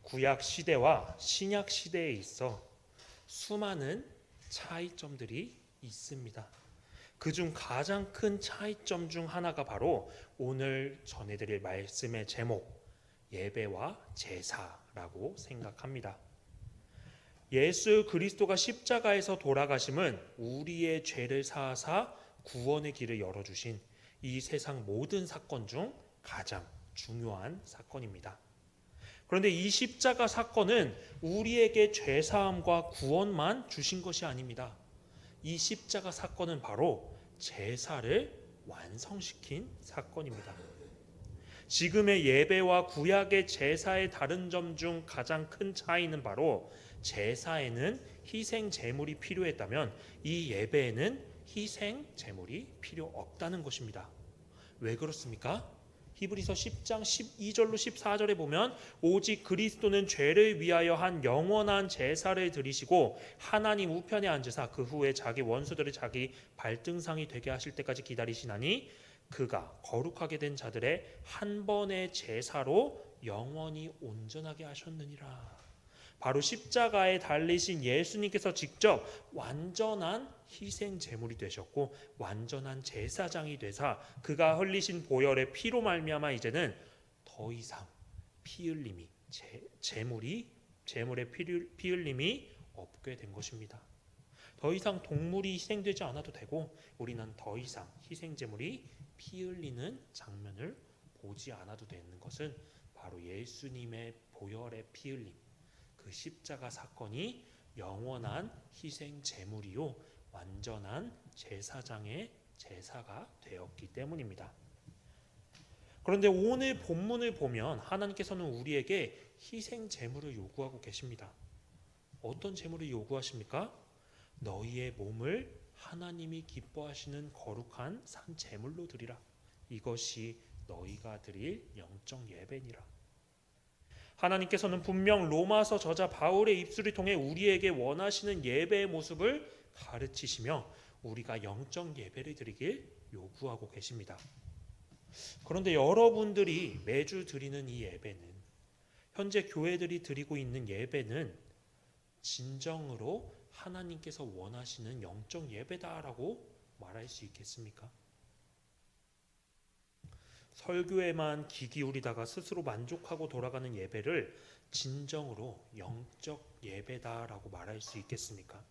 구약 시대와 신약 시대에 있어 수많은 차이점들이 있습니다. 그중 가장 큰 차이점 중 하나가 바로 오늘 전해드릴 말씀의 제목, 예배와 제사라고 생각합니다. 예수 그리스도가 십자가에서 돌아가심은 우리의 죄를 사하사 구원의 길을 열어주신 이 세상 모든 사건 중 가장 중요한 사건입니다. 그런데 이 십자가 사건은 우리에게 죄사함과 구원만 주신 것이 아닙니다. 이 십자가 사건은 바로 제사를 완성시킨 사건입니다. 지금의 예배와 구약의 제사의 다른 점 중 가장 큰 차이는 바로 제사에는 희생 제물이 필요했다면 이 예배에는 희생 제물이 필요 없다는 것입니다. 왜 그렇습니까? 히브리서 10장 12절로 14절에 보면 오직 그리스도는 죄를 위하여 한 영원한 제사를 드리시고 하나님 우편에 앉으사 그 후에 자기 원수들을 자기 발등상이 되게 하실 때까지 기다리시나니 그가 거룩하게 된 자들의 한 번의 제사로 영원히 온전하게 하셨느니라. 바로 십자가에 달리신 예수님께서 직접 완전한 희생 제물이 되셨고 완전한 제사장이 되사 그가 흘리신 보혈의 피로 말미암아 이제는 더 이상 피 흘림이 제물의 피 흘림이 없게 된 것입니다. 더 이상 동물이 희생되지 않아도 되고 우리는 더 이상 희생 제물이 피 흘리는 장면을 보지 않아도 되는 것은 바로 예수님의 보혈의 피 흘림, 그 십자가 사건이 영원한 희생 제물이요 완전한 제사장의 제사가 되었기 때문입니다. 그런데 오늘 본문을 보면 하나님께서는 우리에게 희생 제물을 요구하고 계십니다. 어떤 제물을 요구하십니까? 너희의 몸을 하나님이 기뻐하시는 거룩한 산 제물로 드리라. 이것이 너희가 드릴 영적 예배니라. 하나님께서는 분명 로마서 저자 바울의 입술을 통해 우리에게 원하시는 예배의 모습을 가르치시며 우리가 영적 예배를 드리길 요구하고 계십니다. 그런데 여러분들이 매주 드리는 이 예배는, 현재 교회들이 드리고 있는 예배는 진정으로 하나님께서 원하시는 영적 예배다라고 말할 수 있겠습니까? 설교에만 귀 기울이다가 스스로 만족하고 돌아가는 예배를 진정으로 영적 예배다라고 말할 수 있겠습니까?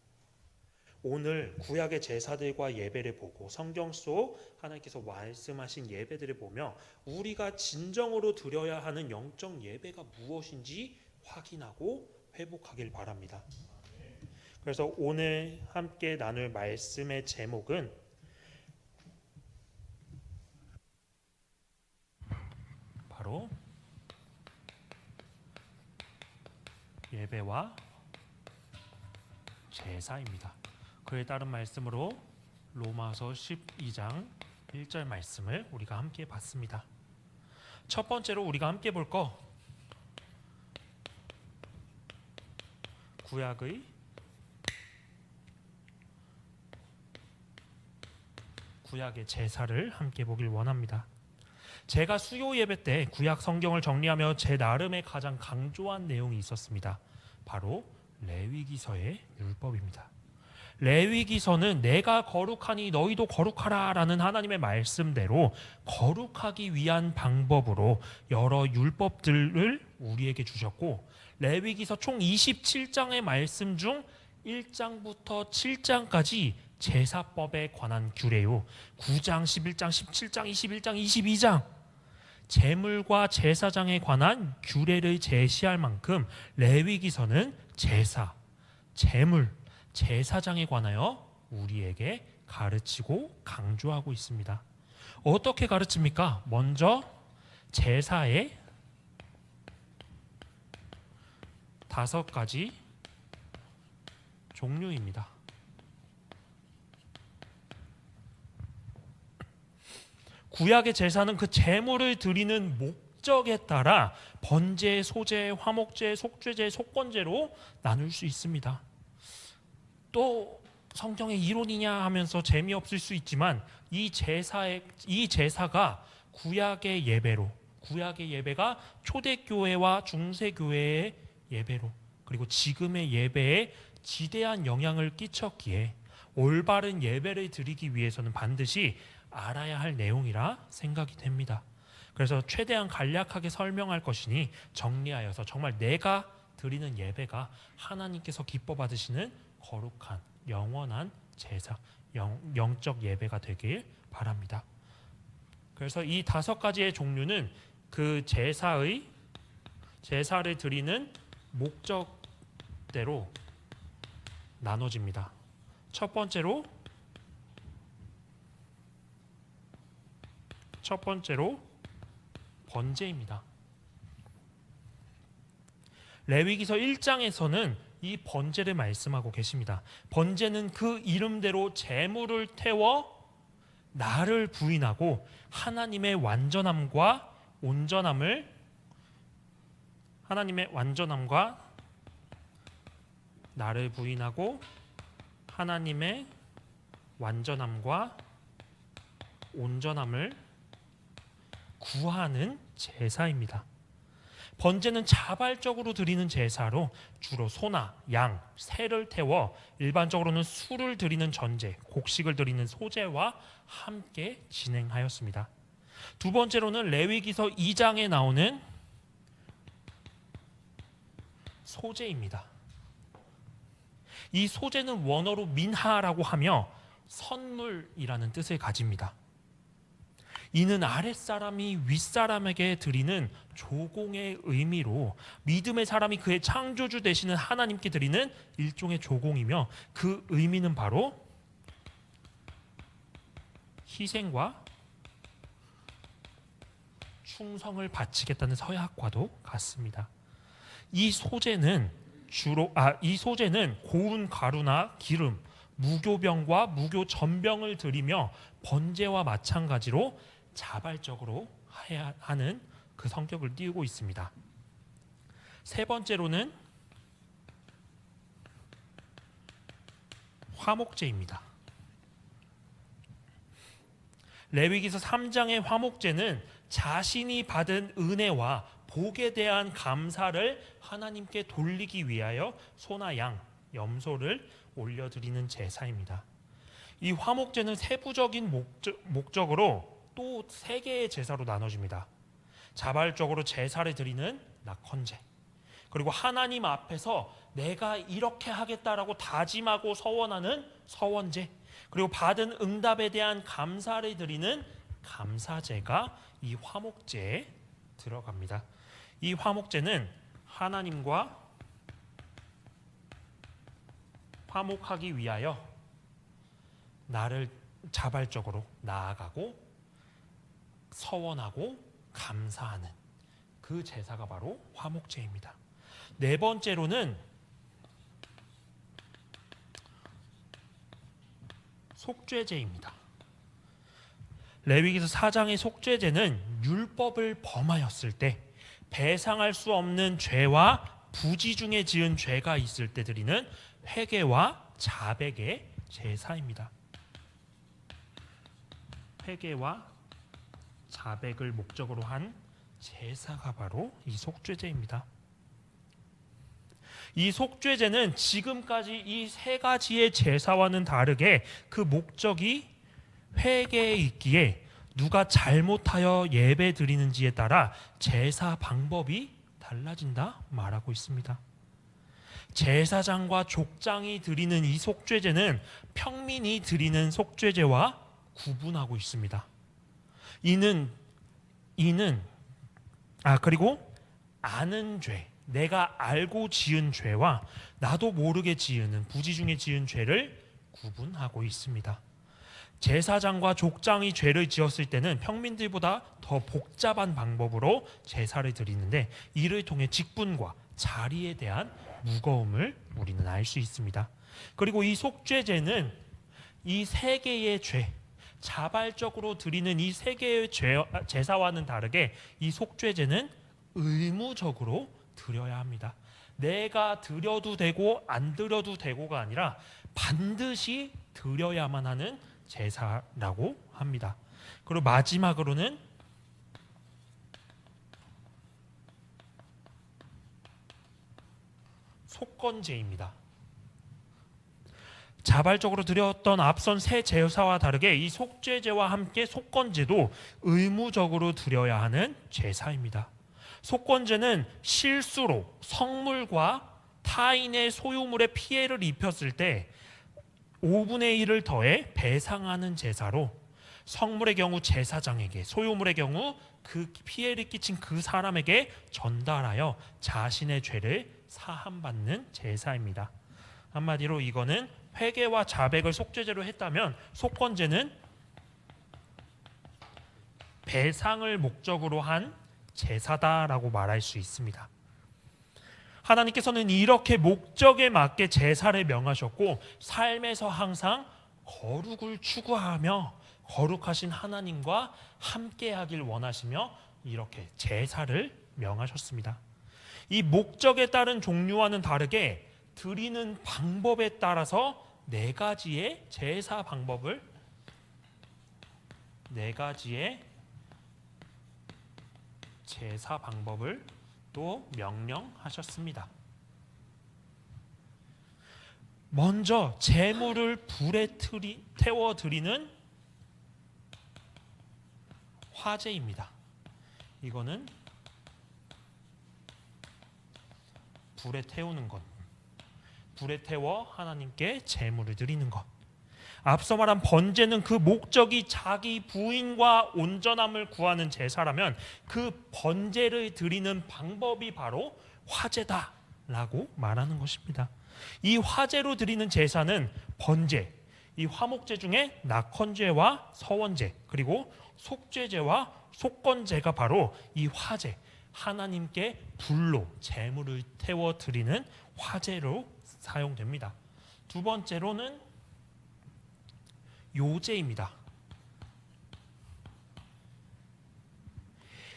오늘 구약의 제사들과 예배를 보고 성경 속 하나님께서 말씀하신 예배들을 보며 우리가 진정으로 드려야 하는 영적 예배가 무엇인지 확인하고 회복하길 바랍니다. 그래서 오늘 함께 나눌 말씀의 제목은 바로 예배와 제사입니다. 그에 따른 말씀으로 로마서 12장 1절 말씀을 우리가 함께 봤습니다. 첫 번째로 우리가 함께 볼 거, 구약의 제사를 함께 보길 원합니다. 제가 수요 예배 때 구약 성경을 정리하며 제 나름의 가장 강조한 내용이 있었습니다. 바로 레위기서의 율법입니다. 레위기서는 내가 거룩하니 너희도 거룩하라 라는 하나님의 말씀대로 거룩하기 위한 방법으로 여러 율법들을 우리에게 주셨고, 레위기서 총 27장의 말씀 중 1장부터 7장까지 제사법에 관한 규례요, 9장, 11장, 17장, 21장, 22장 제물과 제사장에 관한 규례를 제시할 만큼 레위기서는 제사, 제물, 제사장에 관하여 우리에게 가르치고 강조하고 있습니다. 어떻게 가르칩니까? 먼저 제사의 5가지 종류입니다. 구약의 제사는 그 제물을 드리는 목적에 따라 번제, 소제, 화목제, 속죄제, 속건제로 나눌 수 있습니다. 또 성경의 이론이냐 하면서 재미없을 수 있지만 이 제사가 구약의 예배가 초대교회와 중세교회의 예배로, 그리고 지금의 예배에 지대한 영향을 끼쳤기에 올바른 예배를 드리기 위해서는 반드시 알아야 할 내용이라 생각이 됩니다. 그래서 최대한 간략하게 설명할 것이니 정리하여서 정말 내가 드리는 예배가 하나님께서 기뻐 받으시는 거룩한 영원한 제사, 영적 예배가 되길 바랍니다. 그래서 이 5가지의 종류는 그 제사를 드리는 목적대로 나눠집니다. 첫 번째로 번제입니다. 레위기서 1장에서는 이 번제를 말씀하고 계십니다. 번제는 그 이름대로 제물을 태워 나를 부인하고 하나님의 완전함과 나를 부인하고 하나님의 완전함과 온전함을 구하는 제사입니다. 번제는 자발적으로 드리는 제사로 주로 소나 양, 새를 태워 일반적으로는 술을 드리는 전제, 곡식을 드리는 소제와 함께 진행하였습니다. 두 번째로는 레위기서 2장에 나오는 소제입니다. 이 소제는 원어로 민하라고 하며 선물이라는 뜻을 가집니다. 이는 아랫사람이 윗사람에게 드리는 조공의 의미로 믿음의 사람이 그의 창조주 되시는 하나님께 드리는 일종의 조공이며, 그 의미는 바로 희생과 충성을 바치겠다는 서약과도 같습니다. 이 소제는 고운 가루나 기름, 무교병과 무교전병을 드리며 번제와 마찬가지로 자발적으로 해야 하는 그 성격을 띄우고 있습니다. 세 번째로는 화목제입니다. 레위기서 3장의 화목제는 자신이 받은 은혜와 복에 대한 감사를 하나님께 돌리기 위하여 소나 양, 염소를 올려드리는 제사입니다. 이 화목제는 세부적인 목적으로 또 3개의 제사로 나눠집니다. 자발적으로 제사를 드리는 낙헌제, 그리고 하나님 앞에서 내가 이렇게 하겠다라고 다짐하고 서원하는 서원제, 그리고 받은 응답에 대한 감사를 드리는 감사제가 이 화목제에 들어갑니다. 이 화목제는 하나님과 화목하기 위하여 나를 자발적으로 나아가고 서원하고 감사하는 그 제사가 바로 화목제입니다. 네 번째로는 속죄제입니다. 레위기서 4장의 속죄제는 율법을 범하였을 때 배상할 수 없는 죄와 부지 중에 지은 죄가 있을 때 드리는 회개와 자백의 제사입니다. 회개와 자백을 목적으로 한 제사가 바로 이 속죄제입니다. 이 속죄제는 지금까지 이 3가지의 제사와는 다르게 그 목적이 회개에 있기에 누가 잘못하여 예배 드리는지에 따라 제사 방법이 달라진다 말하고 있습니다. 제사장과 족장이 드리는 이 속죄제는 평민이 드리는 속죄제와 구분하고 있습니다. 그리고 아는 죄, 내가 알고 지은 죄와 나도 모르게 지은 부지 중에 지은 죄를 구분하고 있습니다. 제사장과 족장이 죄를 지었을 때는 평민들보다 더 복잡한 방법으로 제사를 드리는데, 이를 통해 직분과 자리에 대한 무거움을 우리는 알 수 있습니다. 그리고 이 속죄제는 이 3개의 죄, 자발적으로 드리는 이 3개의 제사와는 다르게 이 속죄제는 의무적으로 드려야 합니다. 내가 드려도 되고 안 드려도 되고가 아니라 반드시 드려야만 하는 제사라고 합니다. 그리고 마지막으로는 속건제입니다. 자발적으로 드렸던 앞선 세 제사와 다르게 이 속죄제와 함께 속건제도 의무적으로 드려야 하는 제사입니다. 속건제는 실수로 성물과 타인의 소유물에 피해를 입혔을 때 5분의 1을 더해 배상하는 제사로 성물의 경우 제사장에게, 소유물의 경우 그 피해를 끼친 그 사람에게 전달하여 자신의 죄를 사함받는 제사입니다. 한마디로 이거는 회개와 자백을 속죄제로 했다면 속건제는 배상을 목적으로 한 제사다라고 말할 수 있습니다. 하나님께서는 이렇게 목적에 맞게 제사를 명하셨고 삶에서 항상 거룩을 추구하며 거룩하신 하나님과 함께하길 원하시며 이렇게 제사를 명하셨습니다. 이 목적에 따른 종류와는 다르게 드리는 방법에 따라서 네 가지의 제사 방법을 또 명령하셨습니다. 먼저 제물을 불에 태워 드리는 화제입니다. 이거는 불에 태우는 것, 불에 태워 하나님께 제물을 드리는 것. 앞서 말한 번제는 그 목적이 자기 부인과 온전함을 구하는 제사라면 그 번제를 드리는 방법이 바로 화제다라고 말하는 것입니다. 이 화제로 드리는 제사는 번제, 이 화목제 중에 낙헌제와 서원제, 그리고 속죄제와 속건제가 바로 이 화제, 하나님께 불로 제물을 태워 드리는 화제로 사용됩니다. 두 번째로는 요제입니다.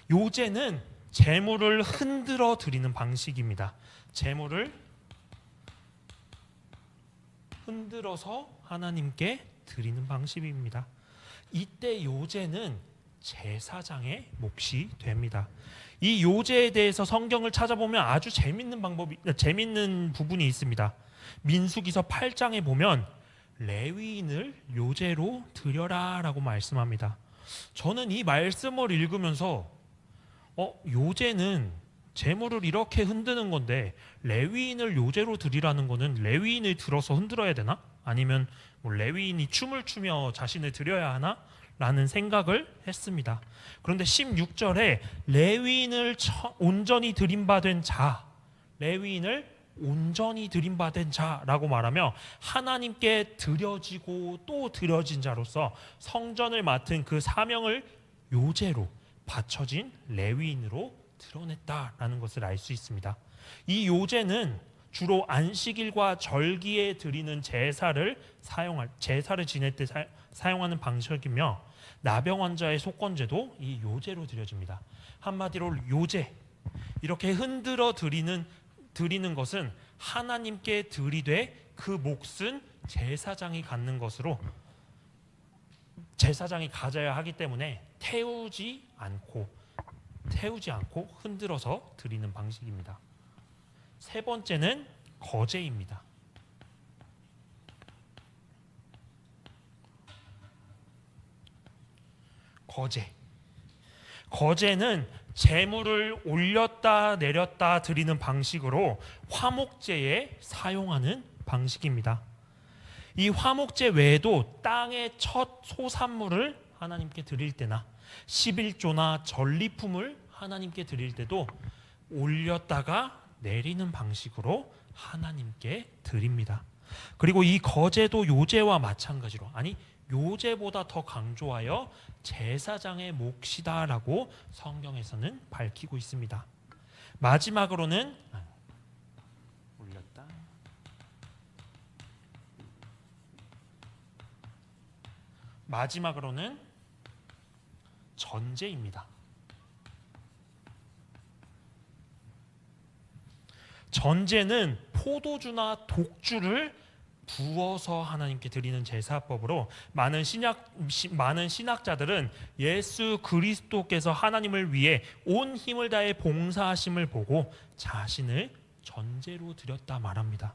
요제는 제물을 흔들어 드리는 방식입니다. 제물을 흔들어서 하나님께 드리는 방식입니다. 이때 요제는 제사장의 몫이 됩니다. 이 요제에 대해서 성경을 찾아보면 아주 재밌는 부분이 있습니다. 민수기서 8장에 보면 레위인을 요제로 드려라라고 말씀합니다. 저는 이 말씀을 읽으면서 요제는 제물을 이렇게 흔드는 건데 레위인을 요제로 드리라는 거는 레위인을 들어서 흔들어야 되나? 아니면 레위인이 춤을 추며 자신을 드려야 하나? 라는 생각을 했습니다. 그런데 16절에 레위인을 온전히 드림받은 자, 레위인을 온전히 드림받은 자라고 말하며 하나님께 드려지고 또 드려진 자로서 성전을 맡은 그 사명을 요제로 바쳐진 레위인으로 드러냈다라는 것을 알 수 있습니다. 이 요제는 주로 안식일과 절기에 드리는 제사를 지낼 때 사용하는 방식이며 나병 환자의 속건제도 이 요제로 드려집니다. 한마디로 요제, 이렇게 흔들어 드리는 것은 하나님께 드리되 그 몫은 제사장이 갖는 것으로 제사장이 가져야 하기 때문에 태우지 않고 흔들어서 드리는 방식입니다. 세 번째는 거제입니다. 거제는 제물을 올렸다 내렸다 드리는 방식으로 화목제에 사용하는 방식입니다. 이 화목제 외에도 땅의 첫 소산물을 하나님께 드릴 때나 11조나 전리품을 하나님께 드릴 때도 올렸다가 내리는 방식으로 하나님께 드립니다. 그리고 이 거제도 요제와 마찬가지로, 아니 요제보다 더 강조하여 제사장의 몫이다라고 성경에서는 밝히고 있습니다. 마지막으로는 전제입니다. 전제는 포도주나 독주를 부어서 하나님께 드리는 제사법으로 많은 신학자들은 예수 그리스도께서 하나님을 위해 온 힘을 다해 봉사하심을 보고 자신을 전제로 드렸다 말합니다.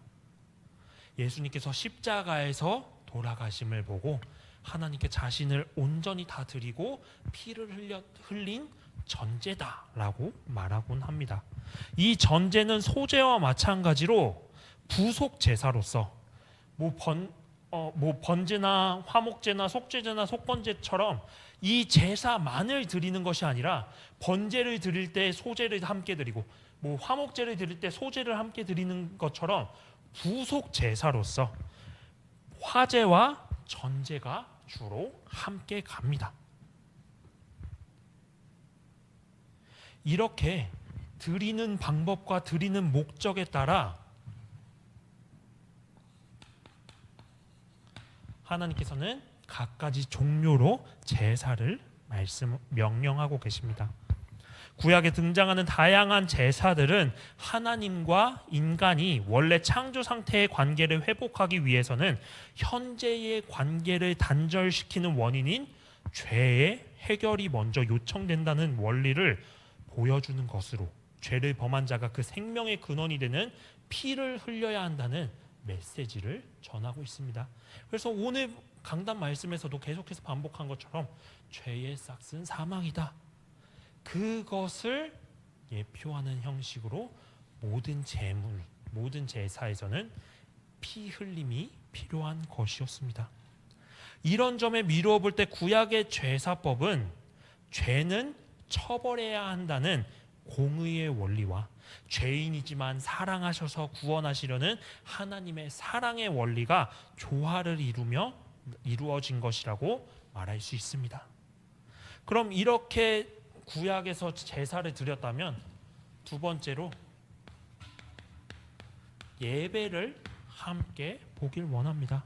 예수님께서 십자가에서 돌아가심을 보고 하나님께 자신을 온전히 다 드리고 피를 흘린 전제다라고 말하곤 합니다. 이 전제는 소제와 마찬가지로 부속 제사로서 번제나 화목제나 속죄제나 속건제처럼 이 제사만을 드리는 것이 아니라 번제를 드릴 때 소제를 함께 드리고 화목제를 드릴 때 소제를 함께 드리는 것처럼 부속 제사로서 화제와 전제가 주로 함께 갑니다. 이렇게 드리는 방법과 드리는 목적에 따라 하나님께서는 각가지 종류로 제사를 명령하고 계십니다. 구약에 등장하는 다양한 제사들은 하나님과 인간이 원래 창조 상태의 관계를 회복하기 위해서는 현재의 관계를 단절시키는 원인인 죄의 해결이 먼저 요청된다는 원리를 보여주는 것으로 죄를 범한 자가 그 생명의 근원이 되는 피를 흘려야 한다는 메시지를 전하고 있습니다. 그래서 오늘 강단 말씀에서도 계속해서 반복한 것처럼 죄의 싹은 사망이다. 그것을 예표하는 형식으로 모든 제물, 모든 제사에서는 피 흘림이 필요한 것이었습니다. 이런 점에 미루어 볼 때 구약의 제사법은 죄는 처벌해야 한다는 공의의 원리와 죄인이지만 사랑하셔서 구원하시려는 하나님의 사랑의 원리가 조화를 이루며 이루어진 것이라고 말할 수 있습니다. 그럼 이렇게 구약에서 제사를 드렸다면 두 번째로 예배를 함께 보길 원합니다.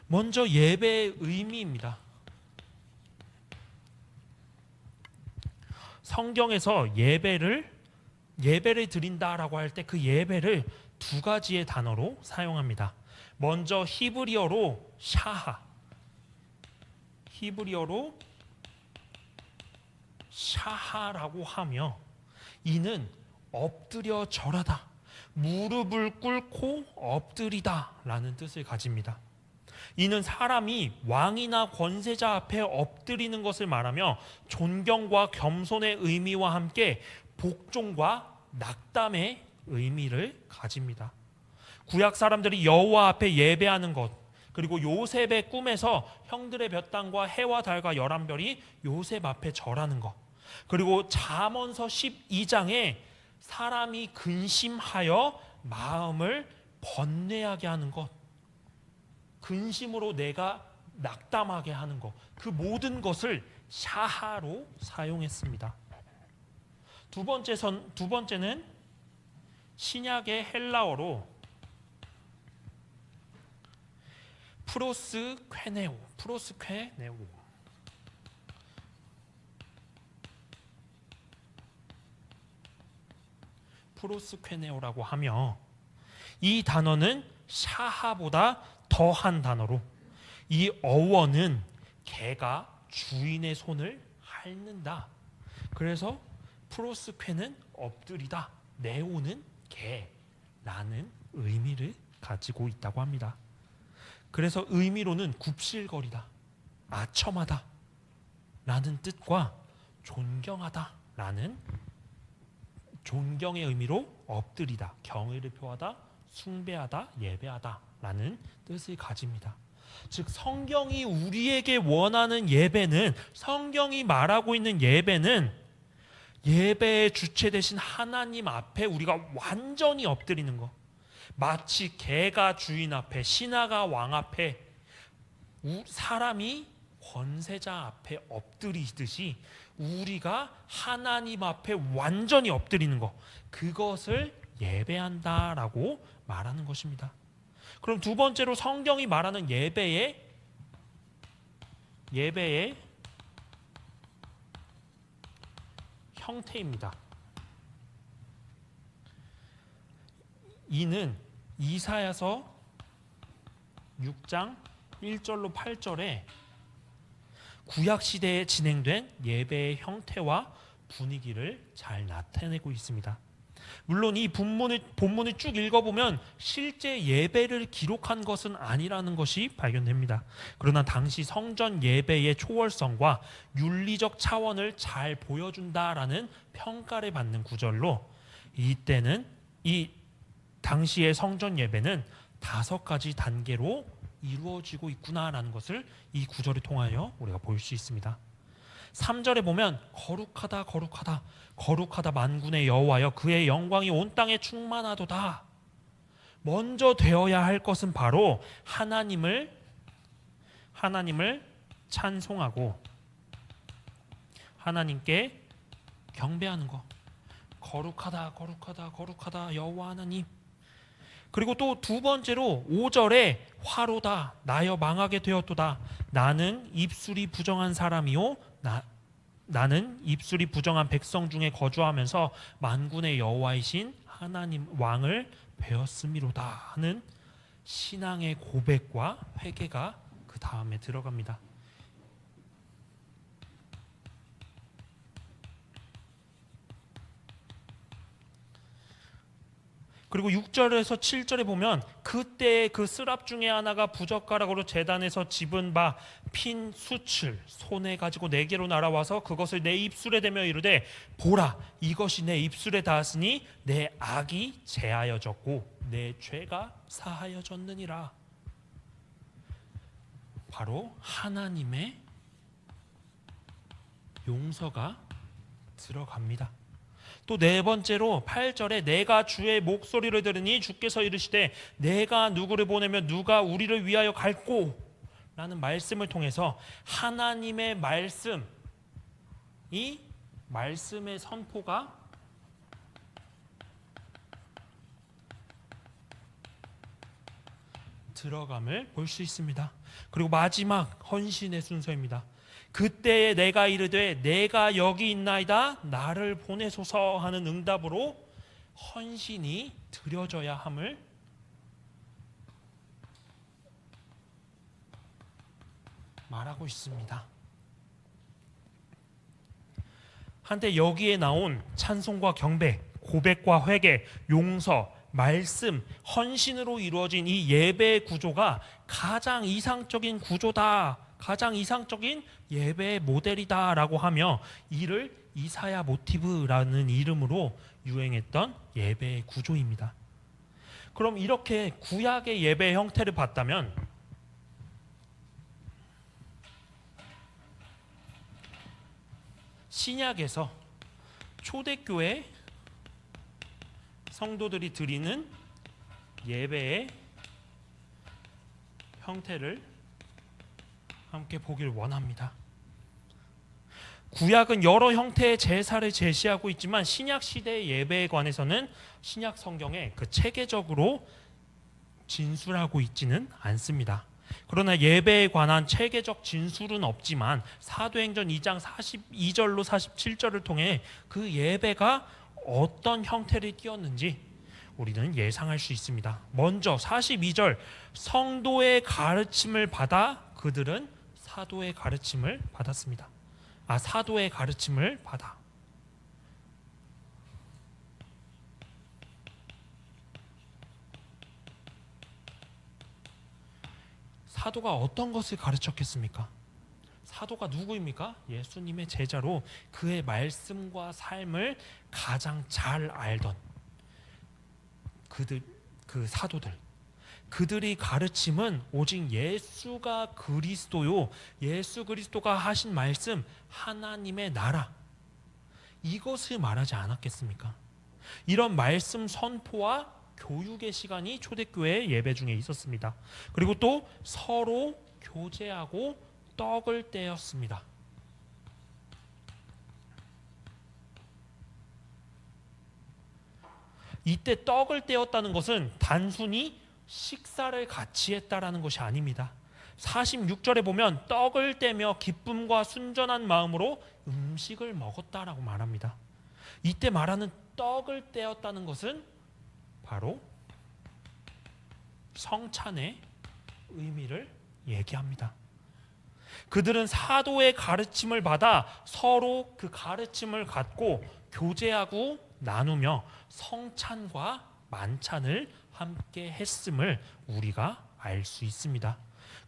먼저 예배의 의미입니다. 성경에서 예배를 드린다라고 할 때 그 예배를 두 가지의 단어로 사용합니다. 먼저 히브리어로 샤하라고 하며 이는 엎드려 절하다, 무릎을 꿇고 엎드리다 라는 뜻을 가집니다. 이는 사람이 왕이나 권세자 앞에 엎드리는 것을 말하며 존경과 겸손의 의미와 함께 복종과 낙담의 의미를 가집니다. 구약 사람들이 여호와 앞에 예배하는 것, 그리고 요셉의 꿈에서 형들의 몇 단과 해와 달과 11별이 요셉 앞에 절하는 것, 그리고 잠언서 12장에 사람이 근심하여 마음을 번뇌하게 하는 것, 근심으로 내가 낙담하게 하는 것, 그 모든 것을 샤하로 사용했습니다. 두 번째는 신약의 헬라어로 프로스퀘네오라고 하며 이 단어는 샤하보다 더한 단어로 이 어원은 개가 주인의 손을 핥는다. 그래서 프로스퀘는 엎드리다, 네오는 개라는 의미를 가지고 있다고 합니다. 그래서 의미로는 굽실거리다, 아첨하다 라는 뜻과 존경하다 라는 존경의 의미로 엎드리다, 경의를 표하다, 숭배하다, 예배하다 라는 뜻을 가집니다. 즉 성경이 우리에게 원하는 예배는, 성경이 말하고 있는 예배는 예배의 주체 되신 하나님 앞에 우리가 완전히 엎드리는 것, 마치 개가 주인 앞에, 신하가 왕 앞에, 사람이 권세자 앞에 엎드리듯이 우리가 하나님 앞에 완전히 엎드리는 것, 그것을 예배한다라고 말하는 것입니다. 그럼 두 번째로 성경이 말하는 예배의 형태입니다. 이는 이사야서 6장 1절로 8절에 구약 시대에 진행된 예배의 형태와 분위기를 잘 나타내고 있습니다. 물론 이 본문을 쭉 읽어보면 실제 예배를 기록한 것은 아니라는 것이 발견됩니다. 그러나 당시 성전 예배의 초월성과 윤리적 차원을 잘 보여준다라는 평가를 받는 구절로 이때는 이 당시의 성전 예배는 5가지 단계로 이루어지고 있구나라는 것을 이 구절을 통하여 우리가 볼 수 있습니다. 3절에 보면 거룩하다 거룩하다 거룩하다 만군의 여호와여 그의 영광이 온 땅에 충만하도다. 먼저 되어야 할 것은 바로 하나님을 찬송하고 하나님께 경배하는 것. 거룩하다 거룩하다 거룩하다 여호와 하나님. 그리고 또 2번째로 5절에 화로다 나여 망하게 되었도다. 나는 입술이 부정한 사람이요 나는 입술이 부정한 백성 중에 거주하면서 만군의 여호와이신 하나님 왕을 배웠음이로다 하는 신앙의 고백과 회개가 그 다음에 들어갑니다. 그리고 6절에서 7절에 보면 그때 그 스랍 중에 하나가 부젓가락으로 제단에서 집은 바 핀 수칠 손에 가지고 4개로 날아와서 그것을 내 입술에 대며 이르되 보라 이것이 내 입술에 닿았으니 내 악이 제하여졌고 내 죄가 사하여졌느니라. 바로 하나님의 용서가 들어갑니다. 또 4번째로 8절에 내가 주의 목소리를 들으니 주께서 이르시되 내가 누구를 보내며 누가 우리를 위하여 갈꼬 라는 말씀을 통해서 하나님의 말씀의 선포가 들어감을 볼 수 있습니다. 그리고 마지막 헌신의 순서입니다. 그때에 내가 이르되 내가 여기 있나이다 나를 보내소서 하는 응답으로 헌신이 드려져야 함을 말하고 있습니다. 한때 여기에 나온 찬송과 경배, 고백과 회개, 용서, 말씀, 헌신으로 이루어진 이 예배의 구조가 가장 이상적인 구조다, 가장 이상적인 예배의 모델이다라고 하며 이를 이사야 모티브라는 이름으로 유행했던 예배의 구조입니다. 그럼 이렇게 구약의 예배의 형태를 봤다면 신약에서 초대교회 성도들이 드리는 예배의 형태를 함께 보길 원합니다. 구약은 여러 형태의 제사를 제시하고 있지만 신약 시대의 예배에 관해서는 신약 성경에 그 체계적으로 진술하고 있지는 않습니다. 그러나 예배에 관한 체계적 진술은 없지만 사도행전 2장 42절로 47절을 통해 그 예배가 어떤 형태를 띄었는지 우리는 예상할 수 있습니다. 먼저 42절 성도의 가르침을 받아 그들은 사도의 가르침을 받았습니다. 사도의 가르침을 받아. 사도가 어떤 것을 가르쳤겠습니까? 사도가 누구입니까? 예수님의 제자로 그의 말씀과 삶을 가장 잘 알던 그 사도들. 그들이 가르침은 오직 예수가 그리스도요, 예수 그리스도가 하신 말씀, 하나님의 나라, 이것을 말하지 않았겠습니까? 이런 말씀 선포와 교육의 시간이 초대교회 예배 중에 있었습니다. 그리고 또 서로 교제하고 떡을 떼었습니다. 이때 떡을 떼었다는 것은 단순히 식사를 같이 했다라는 것이 아닙니다. 46절에 보면 떡을 떼며 기쁨과 순전한 마음으로 음식을 먹었다라고 말합니다. 이때 말하는 떡을 떼었다는 것은 바로 성찬의 의미를 얘기합니다. 그들은 사도의 가르침을 받아 서로 그 가르침을 갖고 교제하고 나누며 성찬과 만찬을 함께 했음을 우리가 알 수 있습니다.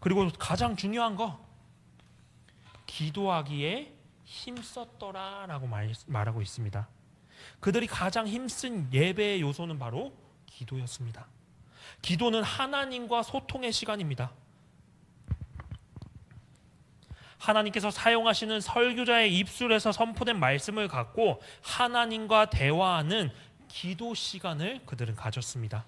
그리고 가장 중요한 거, 기도하기에 힘썼더라라고 말하고 있습니다. 그들이 가장 힘쓴 예배의 요소는 바로 기도였습니다. 기도는 하나님과 소통의 시간입니다. 하나님께서 사용하시는 설교자의 입술에서 선포된 말씀을 갖고 하나님과 대화하는 기도 시간을 그들은 가졌습니다.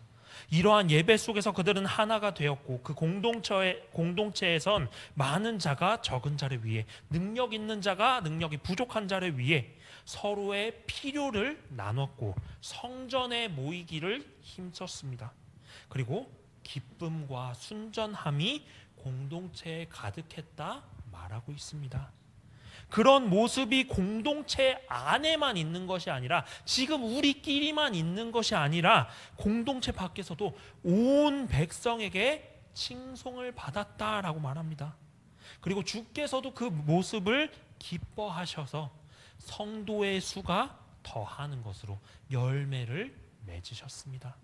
이러한 예배 속에서 그들은 하나가 되었고 그 공동체에선 많은 자가 적은 자를 위해, 능력 있는 자가 능력이 부족한 자를 위해 서로의 필요를 나눴고 성전에 모이기를 힘썼습니다. 그리고 기쁨과 순전함이 공동체에 가득했다 말하고 있습니다. 그런 모습이 공동체 안에만 있는 것이 아니라, 지금 우리끼리만 있는 것이 아니라 공동체 밖에서도 온 백성에게 칭송을 받았다라고 말합니다. 그리고 주께서도 그 모습을 기뻐하셔서 성도의 수가 더하는 것으로 열매를 맺으셨습니다.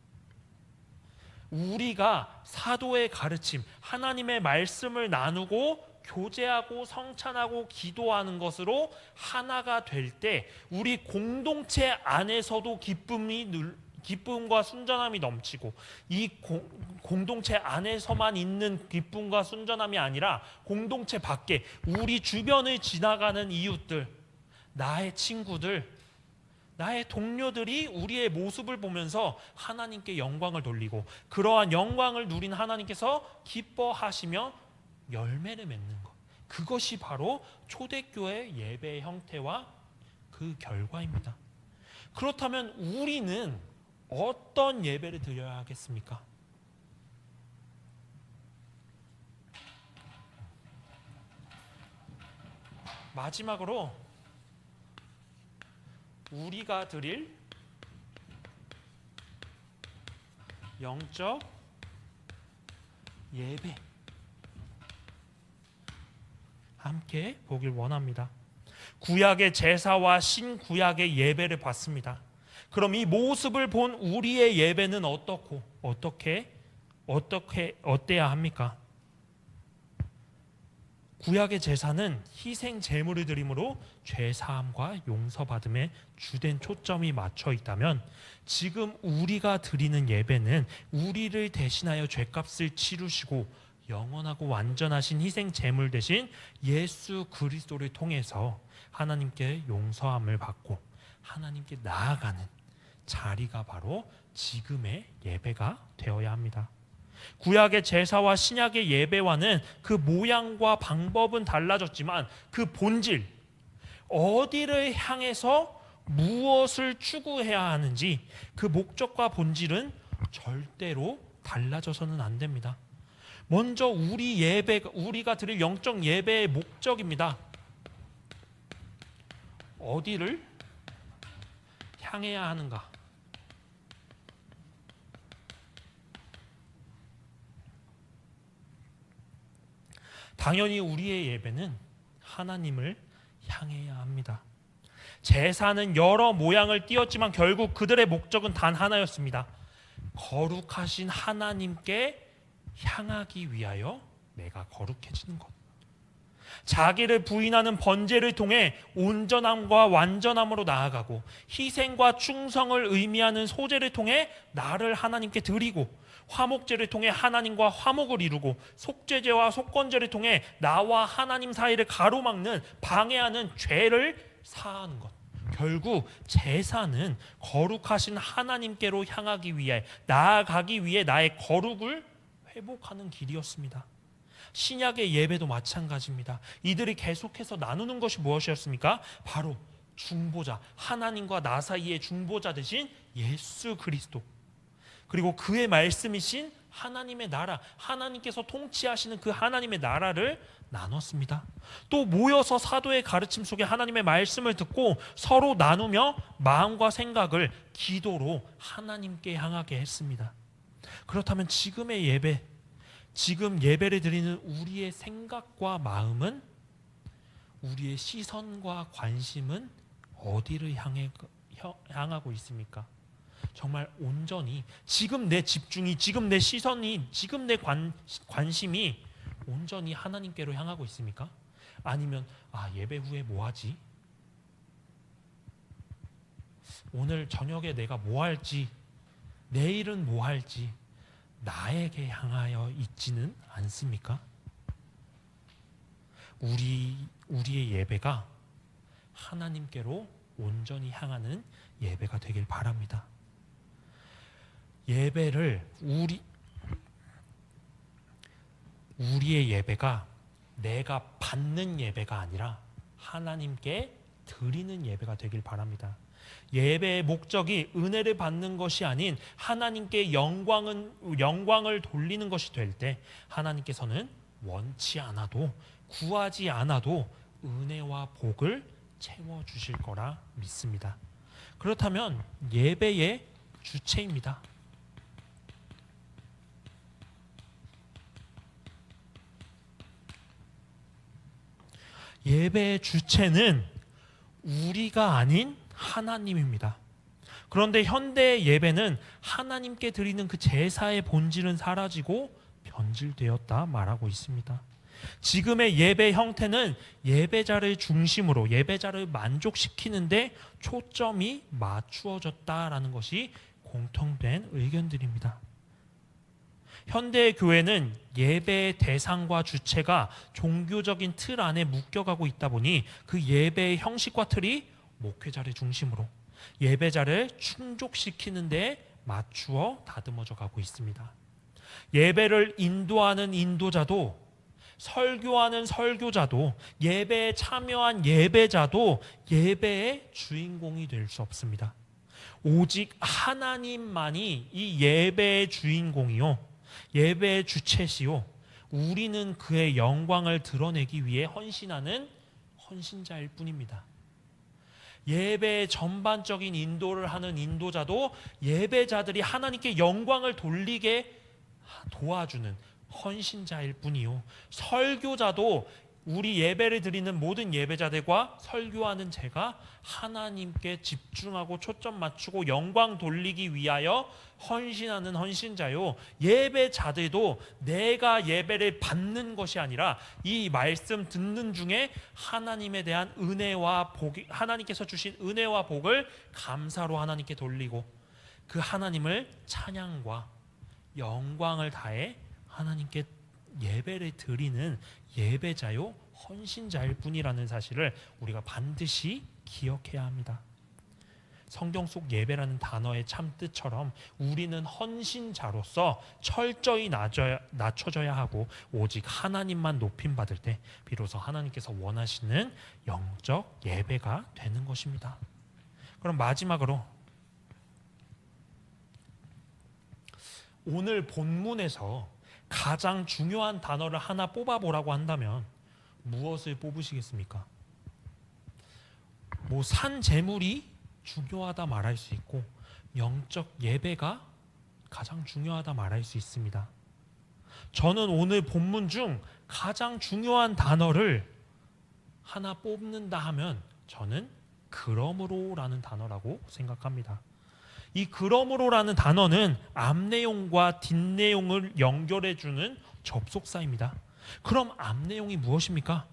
우리가 사도의 가르침, 하나님의 말씀을 나누고 교제하고 성찬하고 기도하는 것으로 하나가 될 때 우리 공동체 안에서도 기쁨과 순전함이 넘치고, 이 공동체 안에서만 있는 기쁨과 순전함이 아니라 공동체 밖에 우리 주변을 지나가는 이웃들, 나의 친구들, 나의 동료들이 우리의 모습을 보면서 하나님께 영광을 돌리고, 그러한 영광을 누린 하나님께서 기뻐하시며 열매를 맺는 것, 그것이 바로 초대교회 예배의 형태와 그 결과입니다. 그렇다면 우리는 어떤 예배를 드려야 하겠습니까? 마지막으로 우리가 드릴 영적 예배 함께 보길 원합니다. 구약의 제사와 신구약의 예배를 봤습니다. 그럼 이 모습을 본 우리의 예배는 어때야 합니까? 구약의 제사는 희생 제물을 드림으로 죄 사함과 용서받음에 주된 초점이 맞춰 있다면, 지금 우리가 드리는 예배는 우리를 대신하여 죄값을 치르시고 영원하고 완전하신 희생 제물 대신 예수 그리스도를 통해서 하나님께 용서함을 받고 하나님께 나아가는 자리가 바로 지금의 예배가 되어야 합니다. 구약의 제사와 신약의 예배와는 그 모양과 방법은 달라졌지만 그 본질, 어디를 향해서 무엇을 추구해야 하는지 그 목적과 본질은 절대로 달라져서는 안 됩니다. 먼저 우리가 드릴 영적 예배의 목적입니다. 어디를 향해야 하는가? 당연히 우리의 예배는 하나님을 향해야 합니다. 제사는 여러 모양을 띄었지만 결국 그들의 목적은 단 하나였습니다. 거룩하신 하나님께 향하기 위하여 내가 거룩해지는 것. 자기를 부인하는 번제를 통해 온전함과 완전함으로 나아가고, 희생과 충성을 의미하는 소제를 통해 나를 하나님께 드리고, 화목제를 통해 하나님과 화목을 이루고, 속죄제와 속건제를 통해 나와 하나님 사이를 가로막는, 방해하는 죄를 사하는 것. 결국 제사는 거룩하신 하나님께로 향하기 위해, 나아가기 위해 나의 거룩을 회복하는 길이었습니다. 신약의 예배도 마찬가지입니다. 이들이 계속해서 나누는 것이 무엇이었습니까? 바로 중보자, 하나님과 나 사이의 중보자 되신 예수 그리스도, 그리고 그의 말씀이신 하나님의 나라, 하나님께서 통치하시는 그 하나님의 나라를 나눴습니다. 또 모여서 사도의 가르침 속에 하나님의 말씀을 듣고 서로 나누며 마음과 생각을 기도로 하나님께 향하게 했습니다. 그렇다면 지금 예배를 드리는 우리의 생각과 마음은, 우리의 시선과 관심은 어디를 향하고 있습니까? 정말 온전히 지금 내 집중이, 지금 내 시선이, 지금 내 관심이 온전히 하나님께로 향하고 있습니까? 아니면 예배 후에 뭐 하지? 오늘 저녁에 내가 뭐 할지, 내일은 뭐 할지 나에게 향하여 있지는 않습니까? 우리의 예배가 하나님께로 온전히 향하는 예배가 되길 바랍니다. 예배를 우리의 예배가 내가 받는 예배가 아니라 하나님께 드리는 예배가 되길 바랍니다. 예배의 목적이 은혜를 받는 것이 아닌 하나님께 영광을 돌리는 것이 될 때 하나님께서는 원치 않아도, 구하지 않아도 은혜와 복을 채워주실 거라 믿습니다. 그렇다면 예배의 주체입니다. 예배의 주체는 우리가 아닌 하나님입니다. 그런데 현대의 예배는 하나님께 드리는 그 제사의 본질은 사라지고 변질되었다 말하고 있습니다. 지금의 예배 형태는 예배자를 중심으로 예배자를 만족시키는데 초점이 맞추어졌다라는 것이 공통된 의견들입니다. 현대의 교회는 예배의 대상과 주체가 종교적인 틀 안에 묶여가고 있다 보니 그 예배의 형식과 틀이 목회자를 중심으로 예배자를 충족시키는 데 맞추어 다듬어져 가고 있습니다. 예배를 인도하는 인도자도, 설교하는 설교자도, 예배에 참여한 예배자도 예배의 주인공이 될 수 없습니다. 오직 하나님만이 이 예배의 주인공이요, 예배의 주체시요, 우리는 그의 영광을 드러내기 위해 헌신하는 헌신자일 뿐입니다. 예배의 전반적인 인도를 하는 인도자도 예배자들이 하나님께 영광을 돌리게 도와주는 헌신자일 뿐이요, 설교자도 우리 예배를 드리는 모든 예배자들과 설교하는 제가 하나님께 집중하고 초점 맞추고 영광 돌리기 위하여 헌신하는 헌신자요, 예배자들도 내가 예배를 받는 것이 아니라 이 말씀 듣는 중에 하나님에 대한 은혜와 복, 하나님께서 주신 은혜와 복을 감사로 하나님께 돌리고 그 하나님을 찬양과 영광을 다해 하나님께 예배를 드리는 예배자요 헌신자일 뿐이라는 사실을 우리가 반드시 기억해야 합니다. 성경 속 예배라는 단어의 참 뜻처럼 우리는 헌신자로서 철저히 낮춰져야 하고 오직 하나님만 높임받을 때 비로소 하나님께서 원하시는 영적 예배가 되는 것입니다. 그럼 마지막으로 오늘 본문에서 가장 중요한 단어를 하나 뽑아보라고 한다면 무엇을 뽑으시겠습니까? 산 제물이 중요하다 말할 수 있고 영적 예배가 가장 중요하다 말할 수 있습니다. 저는 오늘 본문 중 가장 중요한 단어를 하나 뽑는다 하면 저는 그러므로라는 단어라고 생각합니다. 이 그러므로라는 단어는 앞내용과 뒷내용을 연결해주는 접속사입니다. 그럼 앞내용이 무엇입니까?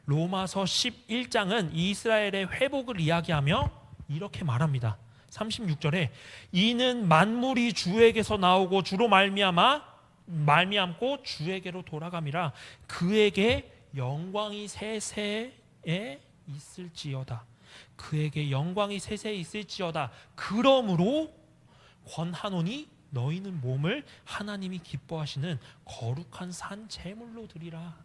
로마서 11장은 이스라엘의 회복을 이야기하며 이렇게 말합니다. 36절에 이는 만물이 주에게서 나오고 주로 말미암고 주에게로 돌아감이라 그에게 영광이 세세에 있을지어다. 그에게 영광이 세세에 있을지어다. 그러므로 권하노니 너희는 몸을 하나님이 기뻐하시는 거룩한 산 제물로 드리라.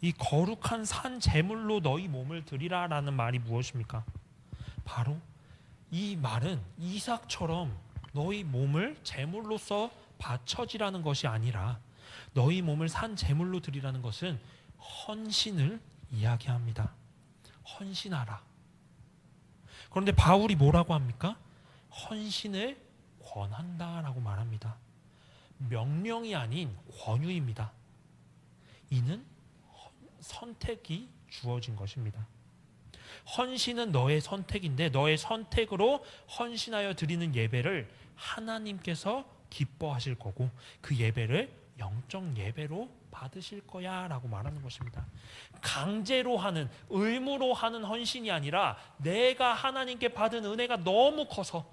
이 거룩한 산 제물로 너희 몸을 드리라라는 말이 무엇입니까? 바로 이 말은 이삭처럼 너희 몸을 제물로서 바쳐지라는 것이 아니라 너희 몸을 산 제물로 드리라는 것은 헌신을 이야기합니다. 헌신하라. 그런데 바울이 뭐라고 합니까? 헌신을 권한다라고 말합니다. 명령이 아닌 권유입니다. 이는 선택이 주어진 것입니다. 헌신은 너의 선택인데 너의 선택으로 헌신하여 드리는 예배를 하나님께서 기뻐하실 거고 그 예배를 영적 예배로 받으실 거야 라고 말하는 것입니다. 강제로 하는, 의무로 하는 헌신이 아니라 내가 하나님께 받은 은혜가 너무 커서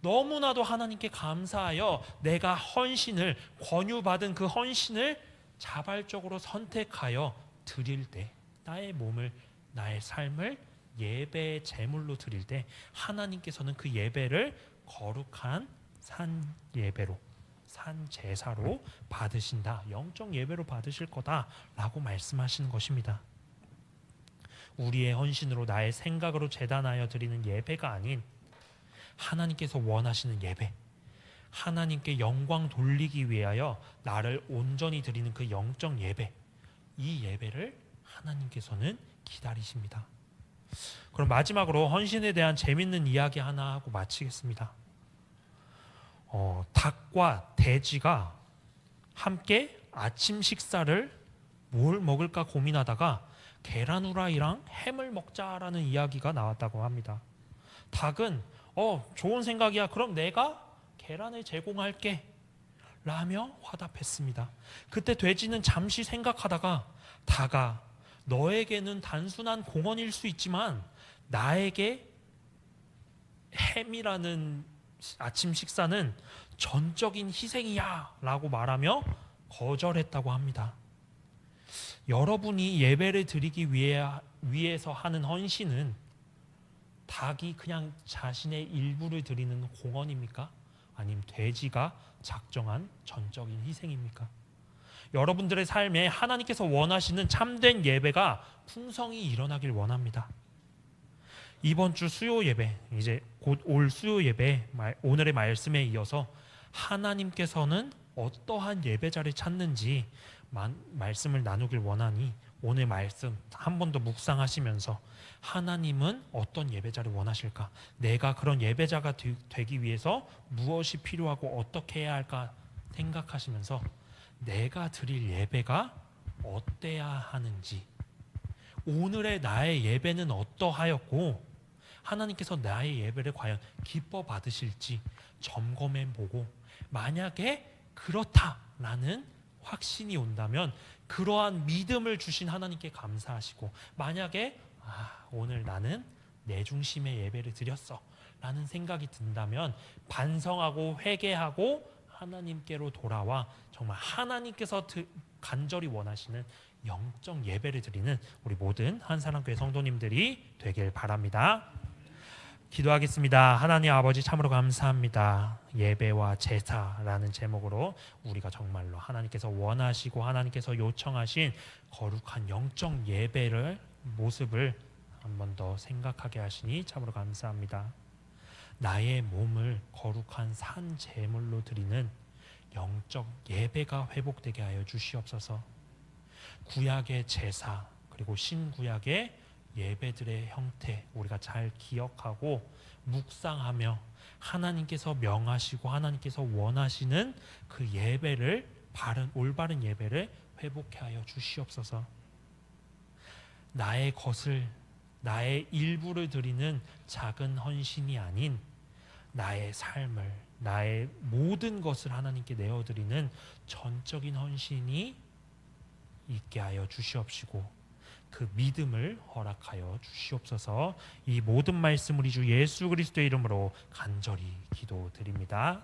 너무나도 하나님께 감사하여 내가 헌신을, 권유받은 그 헌신을 자발적으로 선택하여 드릴 때, 나의 몸을, 나의 삶을 예배의 제물로 드릴 때 하나님께서는 그 예배를 거룩한 산 예배로, 산 제사로 받으신다. 영적 예배로 받으실 거다라고 말씀하시는 것입니다. 우리의 헌신으로 나의 생각으로 제단하여 드리는 예배가 아닌 하나님께서 원하시는 예배, 하나님께 영광 돌리기 위하여 나를 온전히 드리는 그 영적 예배, 이 예배를 하나님께서는 기다리십니다. 그럼 마지막으로 헌신에 대한 재밌는 이야기 하나 하고 마치겠습니다. 닭과 돼지가 함께 아침 식사를 뭘 먹을까 고민하다가 계란 후라이랑 햄을 먹자라는 이야기가 나왔다고 합니다. 닭은 좋은 생각이야. 그럼 내가 계란을 제공할게 라며 화답했습니다. 그때 돼지는 잠시 생각하다가 닭아, 너에게는 단순한 공원일 수 있지만 나에게 햄이라는 아침 식사는 전적인 희생이야 라고 말하며 거절했다고 합니다. 여러분이 예배를 드리기 위해서 하는 헌신은 닭이 그냥 자신의 일부를 드리는 공헌입니까? 아니면 돼지가 작정한 전적인 희생입니까? 여러분들의 삶에 하나님께서 원하시는 참된 예배가 풍성히 일어나길 원합니다. 이번 주 수요 예배, 이제 곧 올 수요 예배, 오늘의 말씀에 이어서 하나님께서는 어떠한 예배자를 찾는지 말씀을 나누길 원하니 오늘 말씀 한 번 더 묵상하시면서 하나님은 어떤 예배자를 원하실까? 내가 그런 예배자가 되기 위해서 무엇이 필요하고 어떻게 해야 할까 생각하시면서 내가 드릴 예배가 어때야 하는지, 오늘의 나의 예배는 어떠하였고 하나님께서 나의 예배를 과연 기뻐 받으실지 점검해 보고, 만약에 그렇다라는 확신이 온다면 그러한 믿음을 주신 하나님께 감사하시고, 만약에 오늘 나는 내 중심의 예배를 드렸어 라는 생각이 든다면 반성하고 회개하고 하나님께로 돌아와 정말 하나님께서 간절히 원하시는 영적 예배를 드리는 우리 모든 한사랑교회 성도님들이 되길 바랍니다. 기도하겠습니다. 하나님 아버지, 참으로 감사합니다. 예배와 제사라는 제목으로 우리가 정말로 하나님께서 원하시고 하나님께서 요청하신 거룩한 영적 예배를 모습을 한 번 더 생각하게 하시니 참으로 감사합니다. 나의 몸을 거룩한 산 제물로 드리는 영적 예배가 회복되게 하여 주시옵소서. 구약의 제사 그리고 신구약의 예배들의 형태 우리가 잘 기억하고 묵상하며 하나님께서 명하시고 하나님께서 원하시는 그 예배를, 올바른 예배를 회복해 하여 주시옵소서. 나의 것을, 나의 일부를 드리는 작은 헌신이 아닌 나의 삶을, 나의 모든 것을 하나님께 내어드리는 전적인 헌신이 있게 하여 주시옵시고 그 믿음을 허락하여 주시옵소서. 이 모든 말씀 우리 주 예수 그리스도의 이름으로 간절히 기도드립니다.